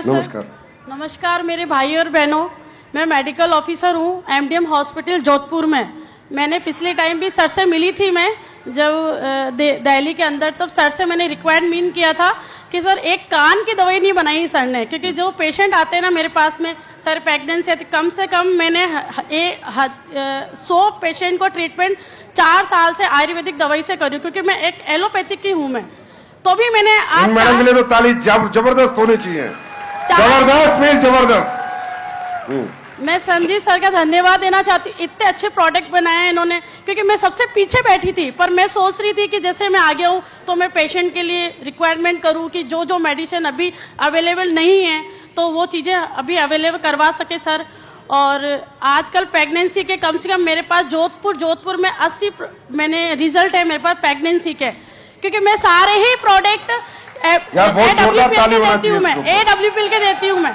नमस्कार सर। नमस्कार। नमस्कार मेरे भाई और बहनों, मैं मेडिकल ऑफिसर हूँ एमडीएम हॉस्पिटल जोधपुर में। मैंने पिछले टाइम भी सर से मिली थी, मैं जब दिल्ली के अंदर, तब सर से मैंने रिक्वायरमेंट किया था कि सर एक कान की दवाई नहीं बनाई सर ने, क्योंकि जो पेशेंट आते हैं ना मेरे पास में, सर प्रेगनेंसी आती, कम से कम मैंने 100 पेशेंट को ट्रीटमेंट 4 साल से आयुर्वेदिक दवाई से करी, क्योंकि मैं एक एलोपैथिक की हूँ मैं। तो भी मैंने आज मैडम के लिए तो ताली जबरदस्त होनी चाहिए, जबरदस्त नहीं जबरदस्त। मैं संजीव सर का धन्यवाद देना चाहती हूँ, इतने अच्छे प्रोडक्ट बनाए हैं इन्होंने, क्योंकि मैं सबसे पीछे बैठी थी, पर मैं सोच रही थी कि जैसे मैं आगे हूँ तो मैं पेशेंट के लिए रिक्वायरमेंट करूँ कि जो जो मेडिसिन अभी अवेलेबल नहीं है तो वो चीज़ें अभी अवेलेबल करवा सके सर। और आजकल प्रेगनेंसी के कम से कम मेरे पास जोधपुर में 80 मैंने रिजल्ट है मेरे पास प्रेगनेंसी के, क्योंकि मैं सारे ही प्रोडक्ट AWPL के देती हूँ मैं,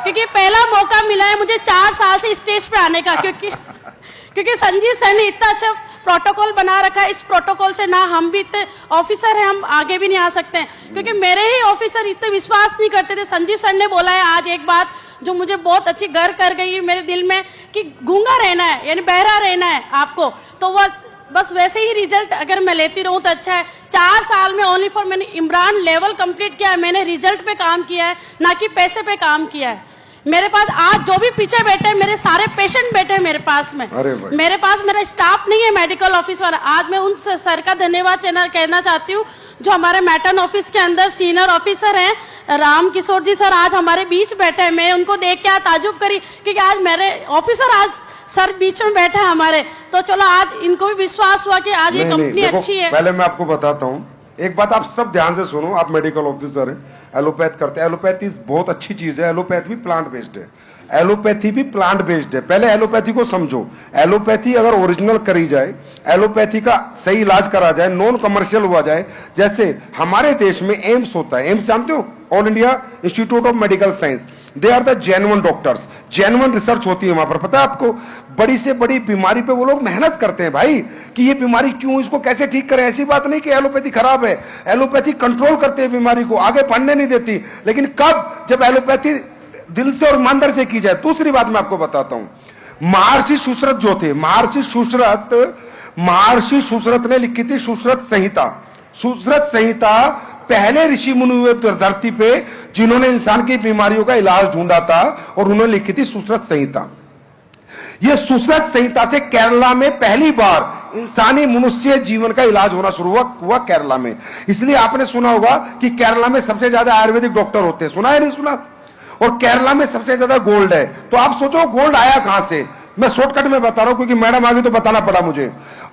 क्योंकि पहला मौका मिला है मुझे 4 साल से स्टेज पे आने का, क्योंकि संजीव सर ने इतना अच्छा प्रोटोकॉल बना रखा है। इस प्रोटोकॉल से ना हम भी इतने ऑफिसर हैं, हम आगे भी नहीं आ सकते हैं, क्योंकि मेरे ही ऑफिसर इतने विश्वास नहीं करते थे। संजीव सर ने बोला है आज एक बात जो मुझे बहुत अच्छी घर कर गई मेरे दिल में, कि गूंगा रहना है यानी बहरा रहना है आपको, तो वह बस वैसे ही रिजल्ट अगर मैं लेती रहूं तो अच्छा है। 4 साल में ओनली फॉर मैंने इमरान लेवल कंप्लीट किया है, मैंने रिजल्ट पे काम किया है, ना कि पैसे पे काम किया है। मेरे पास आज जो भी पीछे बैठे हैं मेरे सारे पेशेंट बैठे हैं मेरे पास में, मेरे पास मेरा स्टाफ नहीं है मेडिकल ऑफिस वाला। आज मैं उन सर का धन्यवाद कहना चाहती हूँ जो हमारे मैटर्न ऑफिस के अंदर सीनियर ऑफिसर हैं, राम किशोर जी सर आज हमारे बीच बैठे हैं। मैं उनको देख के ताजुब करी क्योंकि आज मेरे ऑफिसर आज सर बीच में बैठे हैं हमारे, तो चलो आज इनको भी विश्वास हुआ कि आज ये कंपनी अच्छी है। पहले मैं आपको बताता हूँ एक बात, आप सब ध्यान से सुनो। आप मेडिकल ऑफिसर हैं, एलोपैथ करते हैं। एलोपैथी बहुत अच्छी चीज है, एलोपैथ भी प्लांट बेस्ड है, एलोपैथी भी प्लांट बेस्ड है। पहले एलोपैथी को समझो। एलोपैथी अगर ओरिजिनल करी जाए, एलोपैथी का सही इलाज करा जाए, नॉन कमर्शियल हुआ जाए, जैसे हमारे देश में एम्स होता है, एम्स जानते हो, All India Institute of Medical Science, they are the genuine doctors, genuine research होती है वहां पर। पता है आपको, बड़ी से बड़ी बीमारी पे वो लोग मेहनत करते हैं भाई, कि ये बीमारी क्यों, इसको कैसे ठीक करें। ऐसी बात नहीं कि एलोपैथी खराब है, एलोपैथी कंट्रोल करते हैं बीमारी को, आगे बढ़ने नहीं देती। लेकिन कब, जब एलोपैथी दिल से और ईमानदारी से की जाए। दूसरी बात मैं आपको बताता हूं, महर्षि सुश्रुत जो थे, महर्षि सुश्रुत ने लिखी थी सुश्रुत संहिता। सुश्रुत संहिता पहले ऋषि मुनि हुए धरती पे जिन्होंने इंसान की बीमारियों का इलाज ढूंढा था, और उन्होंने लिखी थी सुश्रुत संहिता। यह सुश्रुत संहिता से केरला में पहली बार इंसानी मनुष्य जीवन का इलाज होना शुरू हुआ केरला में। इसलिए आपने सुना होगा कि केरला में सबसे ज्यादा आयुर्वेदिक डॉक्टर होते हैं, सुना है नहीं सुना? और केरला में सबसे ज्यादा गोल्ड है। तो आप सोचो गोल्ड आया कहां से। मैं शॉर्टकट में बता रहा हूं क्योंकि मैडम आगे तो बताना पड़ा मुझे।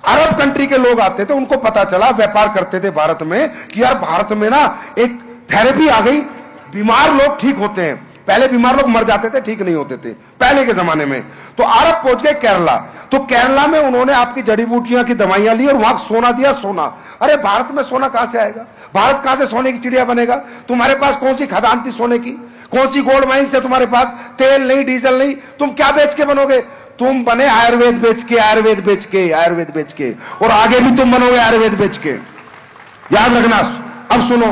अरब कंट्री के लोग आते थे, उनको पता चला, व्यापार करते थे भारत में, कि यार भारत में ना एक थेरेपी आ गई, बीमार लोग ठीक होते हैं। पहले बीमार लोग मर जाते थे, ठीक नहीं होते थे पहले के जमाने में। तो अरब पहुंच गए केरला, तो केरला में उन्होंने आपकी जड़ी बूटियां की दवाइयां ली और वहां सोना दिया। सोना, अरे भारत में सोना कहां से आएगा? भारत कहां से सोने की चिड़िया बनेगा? तुम्हारे पास कौन सी खदान थी सोने की? कौन सी गोल्ड माइंस है तुम्हारे पास? तेल नहीं, डीजल नहीं, तुम क्या बेच के बनोगे? तुम बने आयुर्वेद बेच के, आयुर्वेद बेच के, आयुर्वेद बेच के, और आगे भी तुम बनोगे आयुर्वेद बेच के, याद रखना। अब सुनो,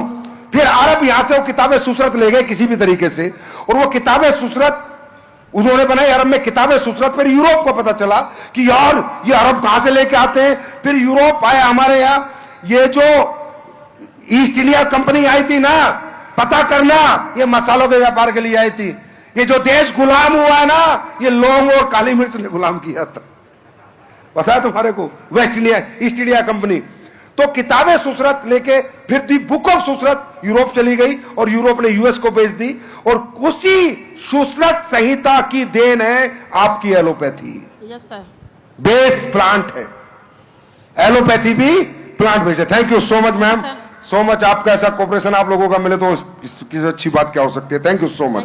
फिर अरब यहां से वो किताबें सुसरत ले गए किसी भी तरीके से, और वो किताबें सुसरत उन्होंने बनाई अरब में, किताबें सुसरत। फिर यूरोप को पता चला कि यार ये अरब कहां से लेके आते हैं। फिर यूरोप आए हमारे यहां, ये जो ईस्ट इंडिया कंपनी आई थी ना, पता करना, ये मसालों के व्यापार के लिए आई थी। ये जो देश गुलाम हुआ है ना, ये लौंग और काली मिर्च ने गुलाम किया था, पता है तुम्हारे को? Waste India, east India company. तो किताबें सुसरत लेके फिर दी बुक ऑफ सुसरत यूरोप चली गई, और यूरोप ने यूएस को बेच दी। और उसी सुसरत संहिता की देन है आपकी allopathy. Yes sir, base plant है, एलोपैथी भी प्लांट बेस्ड है। Thank you so much ma'am, so much. आपका ऐसा कोऑपरेशन आप लोगों का मिले तो इसकी अच्छी बात क्या हो सकती है। Thank you so much.